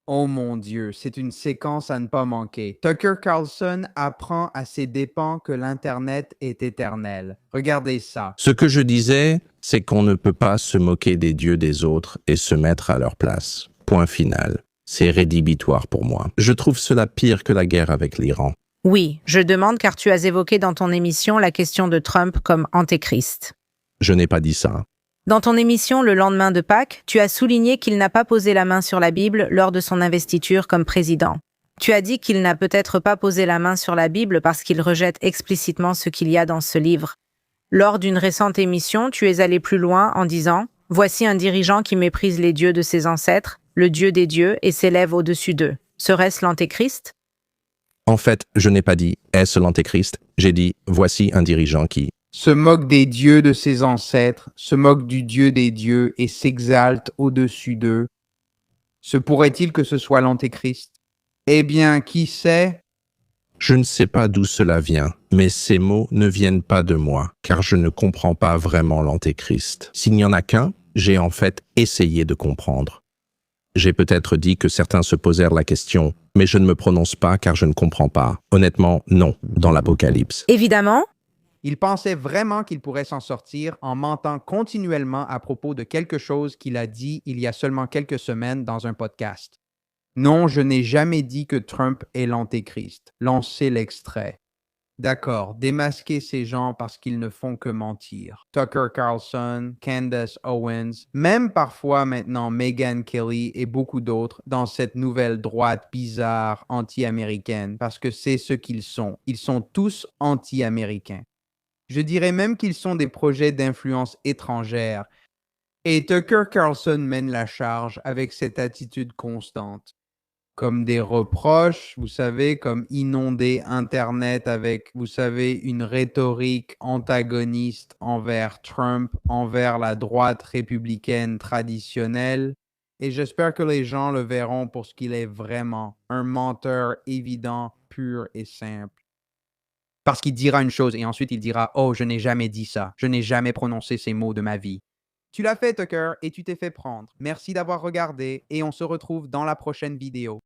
Oh mon Dieu, c'est une séquence à ne pas manquer. Tucker Carlson apprend à ses dépens que l'Internet est éternel. Regardez ça. Ce que je disais, c'est qu'on ne peut pas se moquer des dieux des autres et se mettre à leur place. Point final. C'est rédhibitoire pour moi. Je trouve cela pire que la guerre avec l'Iran. Oui, je demande car tu as évoqué dans ton émission la question de Trump comme antéchrist. Je n'ai pas dit ça. Dans ton émission le lendemain de Pâques, tu as souligné qu'il n'a pas posé la main sur la Bible lors de son investiture comme président. Tu as dit qu'il n'a peut-être pas posé la main sur la Bible parce qu'il rejette explicitement ce qu'il y a dans ce livre. Lors d'une récente émission, tu es allé plus loin en disant « Voici un dirigeant qui méprise les dieux de ses ancêtres, le Dieu des dieux, et s'élève au-dessus d'eux. Serait-ce l'antéchrist ?» En fait, je n'ai pas dit « est-ce l'antéchrist ?» J'ai dit « voici un dirigeant qui… » Se moque des dieux de ses ancêtres, se moque du Dieu des dieux et s'exalte au-dessus d'eux. Se pourrait-il que ce soit l'Antéchrist? Eh bien, qui sait? Je ne sais pas d'où cela vient, mais ces mots ne viennent pas de moi, car je ne comprends pas vraiment l'antéchrist. S'il n'y en a qu'un, j'ai en fait essayé de comprendre. J'ai peut-être dit que certains se posèrent la question, mais je ne me prononce pas car je ne comprends pas. Honnêtement, non, dans l'Apocalypse. Évidemment, Il pensait vraiment qu'il pourrait s'en sortir en mentant continuellement à propos de quelque chose qu'il a dit il y a seulement quelques semaines dans un podcast. Non, je n'ai jamais dit que Trump est l'Antéchrist. Lancez l'extrait. D'accord, démasquer ces gens parce qu'ils ne font que mentir. Tucker Carlson, Candace Owens, même parfois maintenant Megyn Kelly et beaucoup d'autres dans cette nouvelle droite bizarre anti-américaine parce que c'est ce qu'ils sont. Ils sont tous anti-américains. Je dirais même qu'ils sont des projets d'influence étrangère. Et Tucker Carlson mène la charge avec cette attitude constante. Comme des reproches, vous savez, comme inonder Internet avec, vous savez, une rhétorique antagoniste envers Trump, envers la droite républicaine traditionnelle. Et j'espère que les gens le verront pour ce qu'il est vraiment, un menteur évident, pur et simple. Parce qu'il dira une chose et ensuite il dira « Oh, je n'ai jamais dit ça. Je n'ai jamais prononcé ces mots de ma vie. » Tu l'as fait, Tucker, et tu t'es fait prendre. Merci d'avoir regardé et on se retrouve dans la prochaine vidéo.